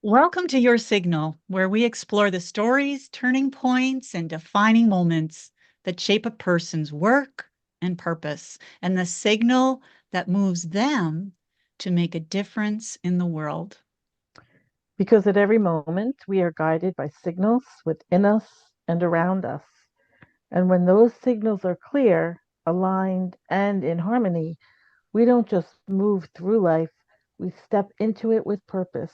Welcome to Your Signal, where we explore the stories, turning points, and defining moments that shape a person's work and purpose, and the signal that moves them to make a difference in the world. Because at every moment we are guided by signals within us and around us. And when those signals are clear, aligned, and in harmony, we don't just move through life, we step into it with purpose,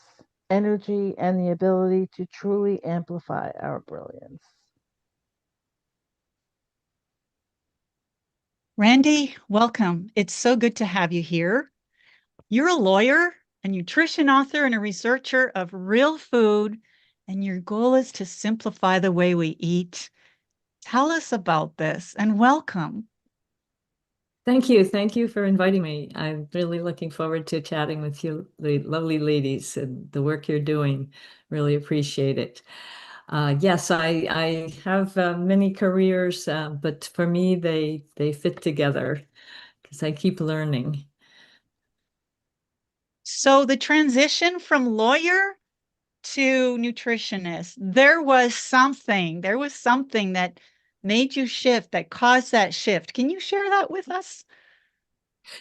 energy, and the ability to truly amplify our brilliance. Randy, welcome. It's so good to have you here. You're a lawyer, a nutrition author, and a researcher of real food, and your goal is to simplify the way we eat. Tell us about this and welcome. Thank you. Thank you for inviting me. I'm really looking forward to chatting with you, the lovely ladies, and the work you're doing. Really appreciate it. Yes, I have many careers, but for me, they fit together because I keep learning. So the transition from lawyer to nutritionist, there was something that made you shift, that caused that shift. Can you share that with us?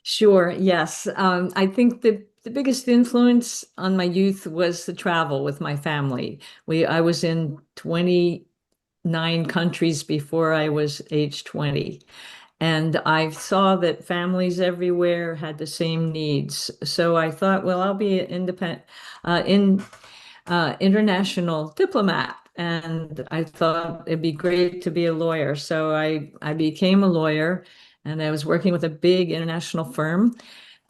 Sure, yes. I think the biggest influence on my youth was the travel with my family. I was in 29 countries before I was age 20. And I saw that families everywhere had the same needs. So I thought, well, I'll be an international diplomat. And I thought it'd be great to be a lawyer. So I became a lawyer and I was working with a big international firm.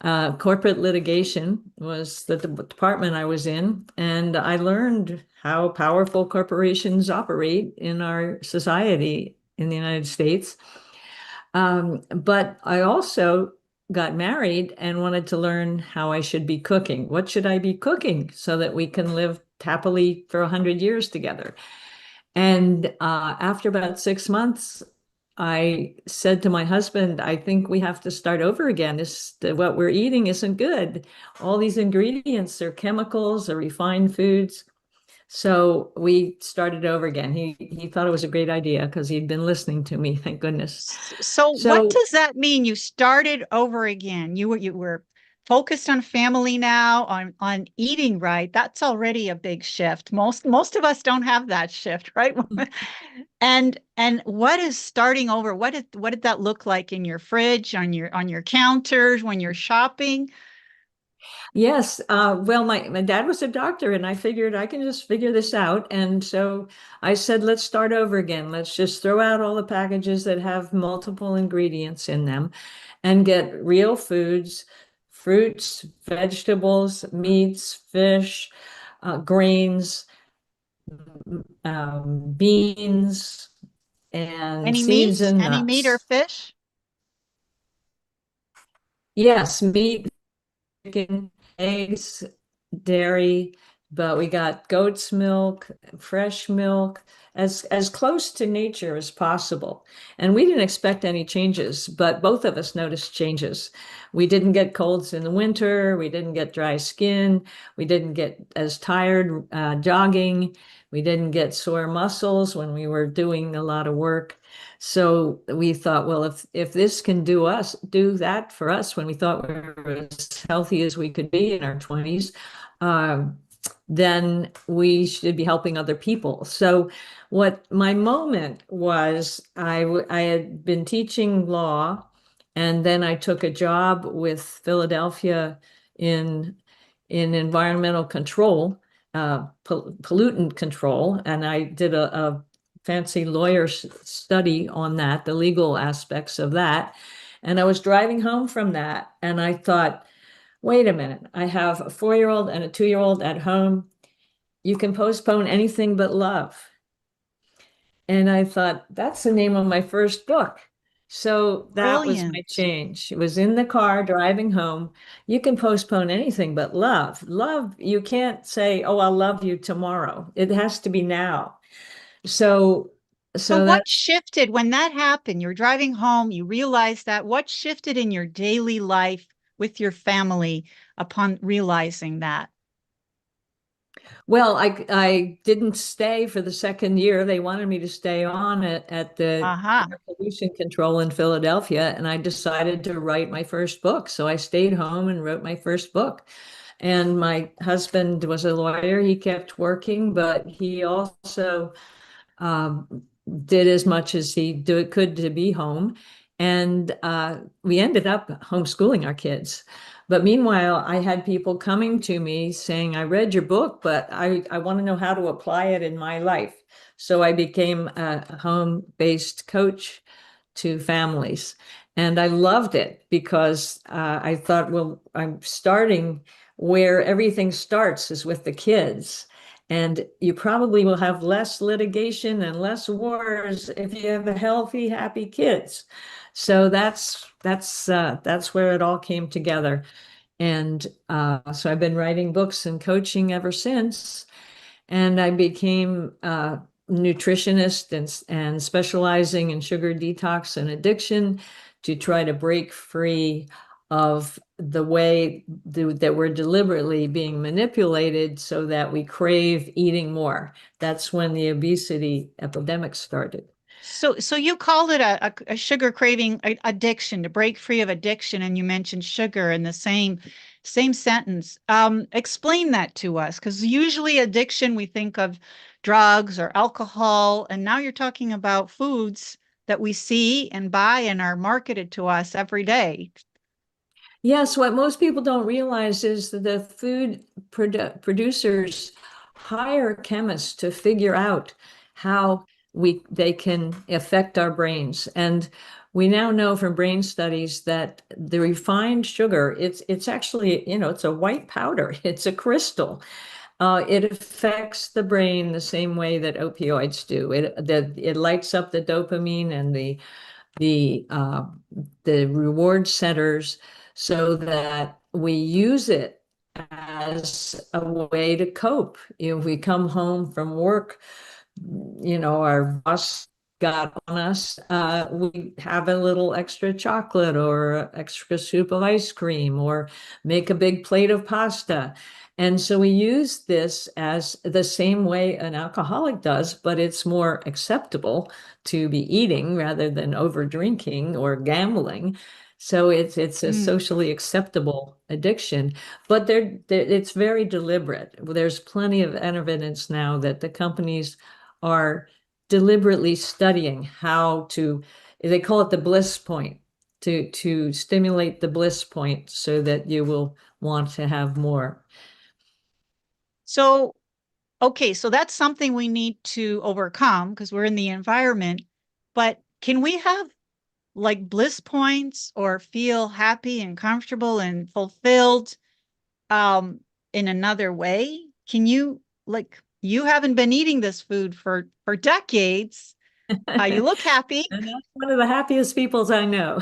Corporate litigation was the department I was in, and I learned how powerful corporations operate in our society in the United States. But I also got married and wanted to learn how I should be cooking. What should I be cooking so that we can live happily for 100 years together? And after about 6 months, I said to my husband, I think we have to start over again. What we're eating isn't good. All these ingredients are chemicals, are refined foods. So we started over again. He thought it was a great idea because he'd been listening to me, thank goodness. So what So does that mean? You started over again. You were focused on family now, on eating right. That's already a big shift. Most of us don't have that shift, right? And what is starting over? What did that look like in your fridge, on your counters, when you're shopping? yes, well, my dad was a doctor, and I figured I can just figure this out. And so I said, let's start over again. Let's just throw out all the packages that have multiple ingredients in them and get real foods, fruits, vegetables, meats, fish, grains, beans, and Any seeds meat? and Any meat or nuts. fish? Yes, meat, chicken, eggs, dairy, but we got goat's milk, fresh milk, as close to nature as possible. And we didn't expect any changes, but both of us noticed changes. We didn't get colds in the winter. We didn't get dry skin. We didn't get as tired jogging. We didn't get sore muscles when we were doing a lot of work. So we thought, well, if this can do that for us when we thought we were as healthy as we could be in our 20s, um, then we should be helping other people. So what my moment was, I had been teaching law, and then I took a job with Philadelphia in environmental control, pollutant control, and I did a fancy lawyer study on that, the legal aspects of that. And I was driving home from that, and I thought, wait a minute, I have a 4-year-old and a 2-year-old at home. You can postpone anything but love. And I thought, that's the name of my first book. So that was my Brilliant. change. It was in the car driving home. You can postpone anything but love. Love, you can't say, oh, I'll love you tomorrow. It has to be now. So, So so that what shifted when that happened? You're driving home, you realized that. What shifted in your daily life with your family upon realizing that? Well, I didn't stay for the second year. They wanted me to stay on at the Uh-huh. Air Pollution Control in Philadelphia, and I decided to write my first book. So I stayed home and wrote my first book. And my husband was a lawyer. He kept working, but he also um, did as much as could to be home. And we ended up homeschooling our kids. But meanwhile, I had people coming to me saying, I read your book, but I want to know how to apply it in my life. So I became a home-based coach to families. And I loved it because I thought, well, I'm starting where everything starts is with the kids. And you probably will have less litigation and less wars if you have a healthy, happy kids. So that's where it all came together. And so I've been writing books and coaching ever since. And I became a nutritionist and specializing in sugar detox and addiction to try to break free of the way that we're deliberately being manipulated so that we crave eating more. That's when the obesity epidemic started. So you called it a sugar craving addiction, to break free of addiction, and you mentioned sugar in the same sentence. Explain that to us, because usually addiction we think of drugs or alcohol, and now you're talking about foods that we see and buy and are marketed to us every day. Yes, what most people don't realize is that the producers hire chemists to figure out how they can affect our brains. And we now know from brain studies that the refined sugar, it's actually, it's a white powder, it's a crystal. It affects the brain the same way that opioids do. It lights up the dopamine and the uh, the reward centers so that we use it as a way to cope. If we come home from work, our boss got on us, we have a little extra chocolate or extra scoop of ice cream or make a big plate of pasta. And so we use this as the same way an alcoholic does, but it's more acceptable to be eating rather than over drinking or gambling. So it's a Mm. socially acceptable addiction, but it's very deliberate. There's plenty of evidence now that the companies are deliberately studying how to, they call it the bliss point, to stimulate the bliss point so that you will want to have more. So, okay, so that's something we need to overcome because we're in the environment. But can we have like bliss points or feel happy and comfortable and fulfilled um in another way? Can you, like, you haven't been eating this food for decades. You look happy. And that's one of the happiest peoples I know.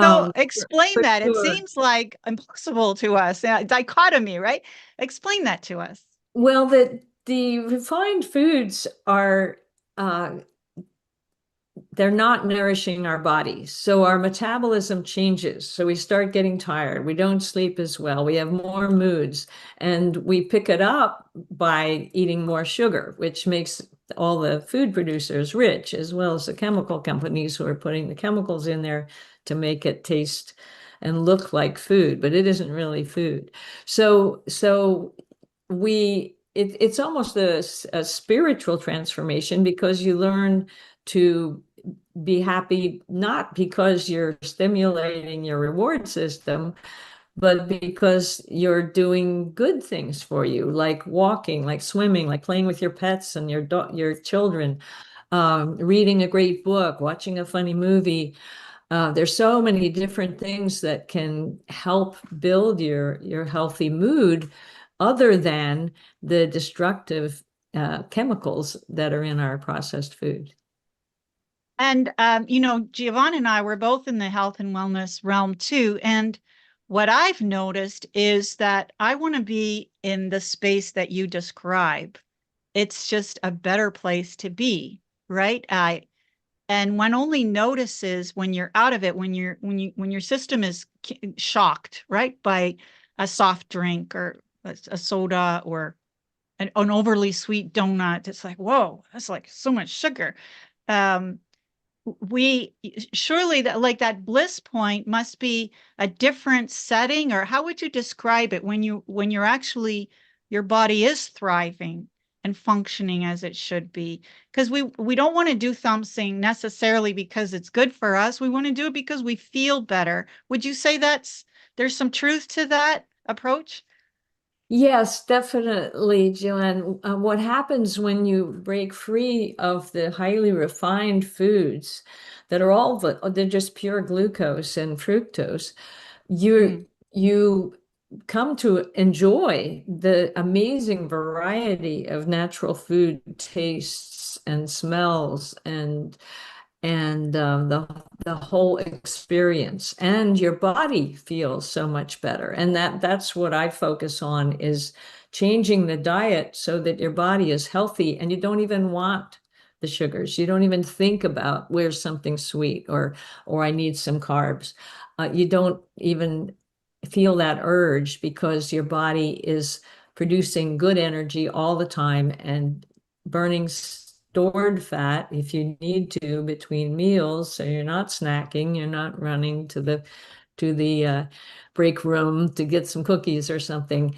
So For explain that. It sure. seems like impossible to us. Dichotomy, right? Explain that to us. Well, the refined foods are uh, they're not nourishing our bodies. So our metabolism changes. So we start getting tired. We don't sleep as well. We have more moods. And we pick it up by eating more sugar, which makes all the food producers rich, as well as the chemical companies who are putting the chemicals in there to make it taste and look like food, but it isn't really food. So it's almost a spiritual transformation because you learn to be happy not because you're stimulating your reward system, but because you're doing good things for you, like walking, like swimming, like playing with your pets and your children, reading a great book, watching a funny movie. There's so many different things that can help build your healthy mood, other than the destructive chemicals that are in our processed food. And Giovanna and I were both in the health and wellness realm too. And what I've noticed is that I want to be in the space that you describe. It's just a better place to be, right? And one only notices when you're out of it, when your system is shocked, right, by a soft drink or a soda or an overly sweet donut. It's like, whoa, that's like so much sugar. Um, we surely that like that bliss point must be a different setting, or how would you describe it when you're actually your body is thriving and functioning as it should be? Because we don't want to do something necessarily because it's good for us. We want to do it because we feel better. Would you say there's some truth to that approach? Yes, definitely, Joanne. What happens when you break free of the highly refined foods that are they're just pure glucose and fructose, Mm, you come to enjoy the amazing variety of natural food tastes and smells and the whole experience, and your body feels so much better. And that's what I focus on, is changing the diet so that your body is healthy and you don't even want the sugars. You don't even think about where's something sweet, or I need some carbs. You don't even feel that urge because your body is producing good energy all the time and burning stored fat if you need to between meals, so you're not snacking, you're not running to the break room to get some cookies or something.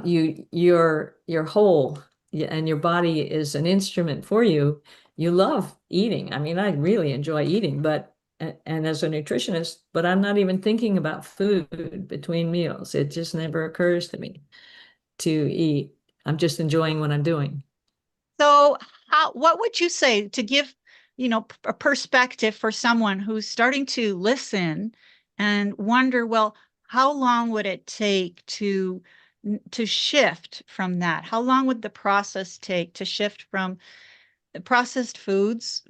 You're whole, and your body is an instrument for you. You love eating. I mean, I really enjoy eating, and as a nutritionist, but I'm not even thinking about food between meals. It just never occurs to me to eat. I'm just enjoying what I'm doing. so what would you say to give, a perspective for someone who's starting to listen and wonder, well, how long would it take to shift from that? How long would the process take to shift from processed foods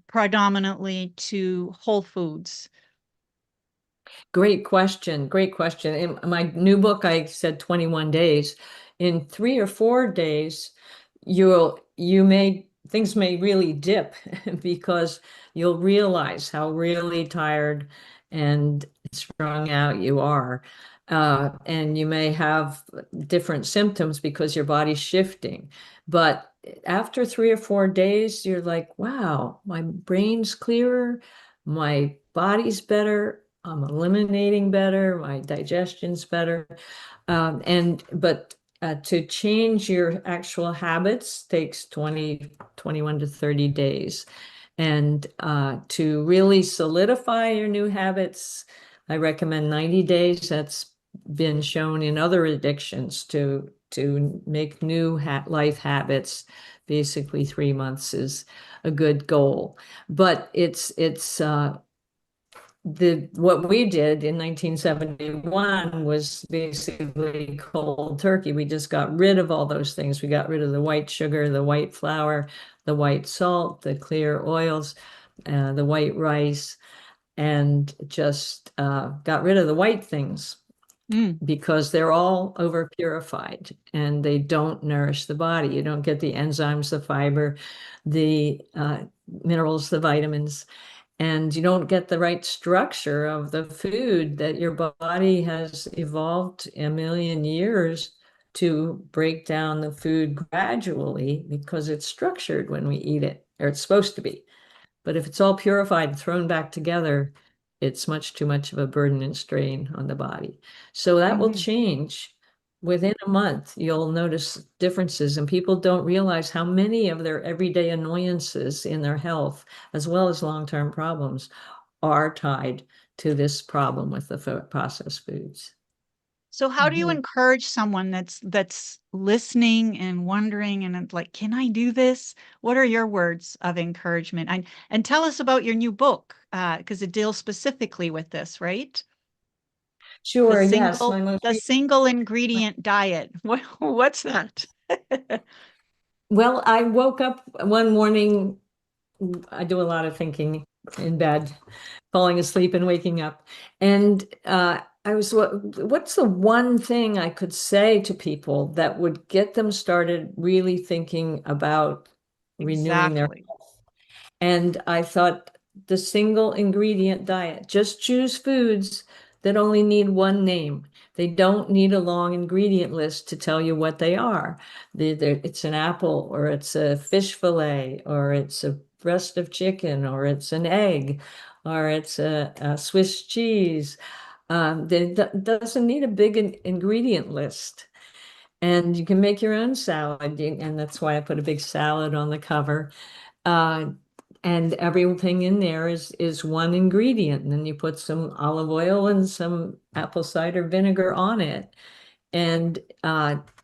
predominantly to whole foods? Great question. Great question. In my new book, I said 21 days. In 3 or 4 days, you may things may really dip because you'll realize how really tired and strung out you are. And you may have different symptoms because your body's shifting. But after 3 or 4 days, you're like, wow, my brain's clearer, my body's better, I'm eliminating better, my digestion's better. But to change your actual habits takes 21 to 30 days. And to really solidify your new habits, I recommend 90 days. That's been shown in other addictions to make new life habits. Basically, 3 months is a good goal. But it's what we did in 1971 was basically cold turkey. We just got rid of all those things. We got rid of the white sugar, the white flour, the white salt, the clear oils, the white rice, and just got rid of the white things Mm, because they're all over purified and they don't nourish the body. You don't get the enzymes, the fiber, the minerals, the vitamins, and you don't get the right structure of the food that your body has evolved a million years to break down the food gradually because it's structured when we eat it, or it's supposed to be. But if it's all purified and thrown back together, it's much too much of a burden and strain on the body. So that will mhm. change. Within a month, you'll notice differences, and people don't realize how many of their everyday annoyances in their health, as well as long-term problems, are tied to this problem with the processed foods. So how do you Mhm. encourage someone that's listening and wondering and like, can I do this? What are your words of encouragement? And tell us about your new book, because it deals specifically with this, right? The Sure, yes, single my most the single ingredient diet. What's that? well, I woke up one morning. I do a lot of thinking in bed, falling asleep and waking up. And I was, what's the one thing I could say to people that would get them started really thinking about renewing their Exactly. health? And I thought the single ingredient diet, just choose foods that only need one name. They don't need a long ingredient list to tell you what they are. It's an apple, or it's a fish fillet, or it's a breast of chicken, or it's an egg, or it's a Swiss cheese. Doesn't need a big ingredient list. And you can make your own salad, and that's why I put a big salad on the cover. Uh, and everything in there is one ingredient. And then you put some olive oil and some apple cider vinegar on it. And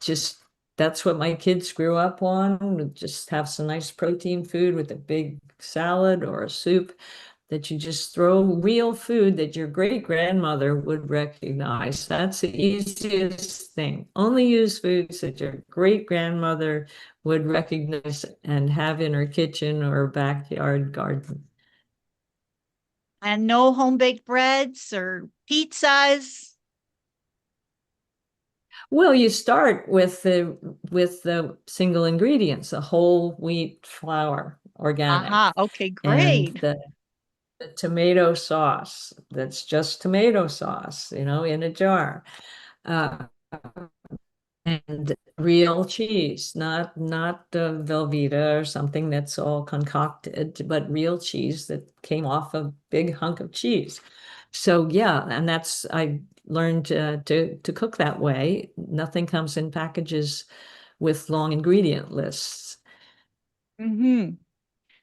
just that's what my kids grew up on. Just have some nice protein food with a big salad or a soup, that you just throw real food that your great grandmother would recognize. That's the easiest thing. Only use foods that your great grandmother would recognize and have in her kitchen or backyard garden. And no home baked breads or pizzas. Well, you start with the single ingredients, a whole wheat flour, Aha. organic, Okay, and great. the tomato sauce that's just tomato sauce, in a jar. Uh, and real cheese, not Velveeta or something that's all concocted, but real cheese that came off a big hunk of cheese. So yeah, and that's I learned to cook that way. Nothing comes in packages with long ingredient lists. Hmm.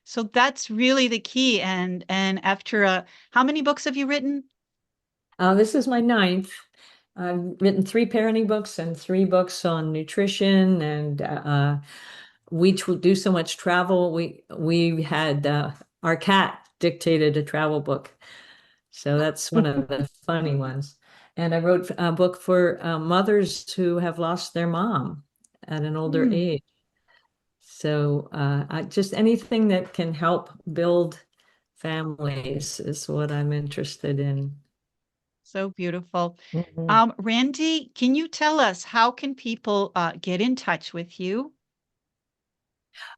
So that's really the key. And after how many books have you written? This is my ninth. I've written three parenting books and three books on nutrition, and we do so much travel. We had our cat dictated a travel book, so that's one of the funny ones. And I wrote a book for mothers who have lost their mom at an older Hmm. age. So just anything that can help build families is what I'm interested in. So beautiful. Mhm. Randy, can you tell us how can people get in touch with you?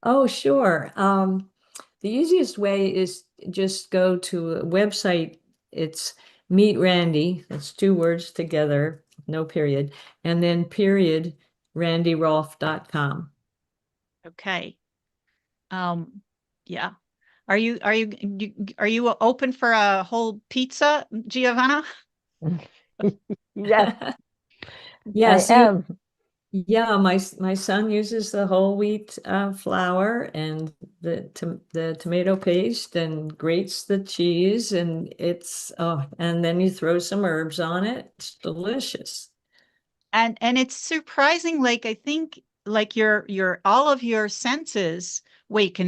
Oh, sure. The easiest way is just go to a website. It's Meet Randy. That's two words together, no period, and then period, randyrolfe.com. Okay. Um, yeah. Are you open for a whole pizza, Giovanna? Yes, I Yes, am. yeah, my son uses the whole wheat flour and the tomato paste and grates the cheese, and and then you throw some herbs on it. It's delicious. And it's surprising, like I think like your all of your senses wake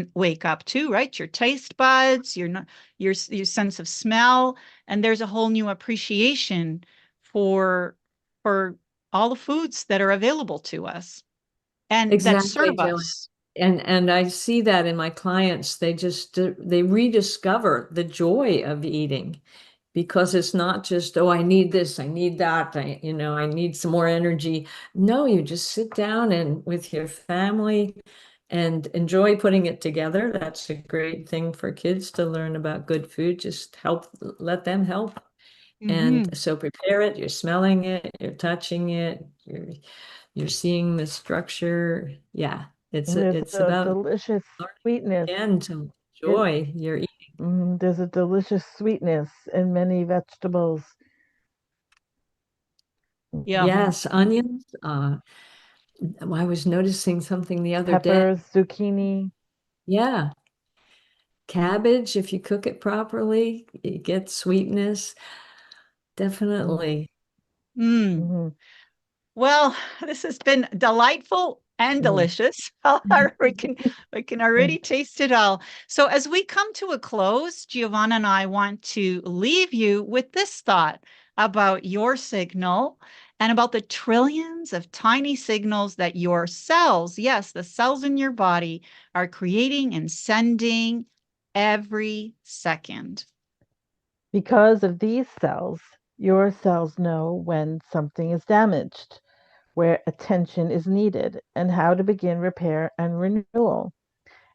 up too, right? Your taste buds, your sense of smell, and there's a whole new appreciation for for all the foods that are available to us and that Exactly, serve Joanne. us. And I see that in my clients. They rediscover the joy of eating, because it's not just, oh, I need this, I need that, I need some more energy. No, you just sit down and with your family and enjoy putting it together. That's a great thing for kids to learn about good food. Just let them help. And Hmm. so prepare it, you're smelling it, you're touching it, you're seeing the structure. Yeah, it's And there's it's a about delicious learning sweetness. again to It, enjoy your eating. there's a delicious sweetness in many vegetables. Yeah. Mhm. Yes, onions. I was noticing something the other day. Peppers, zucchini. Yeah, cabbage, if you cook it properly, you get sweetness. Mm, Definitely. Mm. mhm, Well, this has been delightful and mm, delicious. We can already mm. taste it all. So as we come to a close, Giovanna and I want to leave you with this thought about your signal and about the trillions of tiny signals that your cells, yes, the cells in your body, are creating and sending every second. Because of these cells, your cells know when something is damaged, where attention is needed, and how to begin repair and renewal.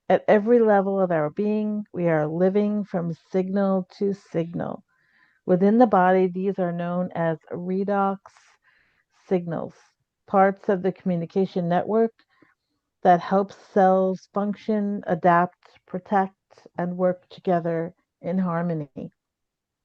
At every level of our being, we are living from signal to signal. Within the body, these are known as redox signals, parts of the communication network that helps cells function, adapt, protect, and work together in harmony.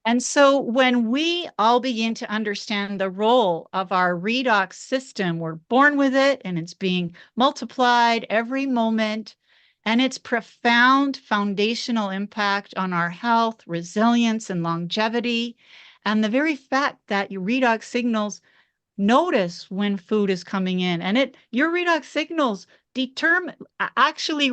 And so when we all begin to understand the role of our redox system, we're born with it and it's being multiplied every moment. And its profound foundational impact on our health, resilience, and longevity. And the very fact that your redox signals notice when food is coming in, and your redox signals actually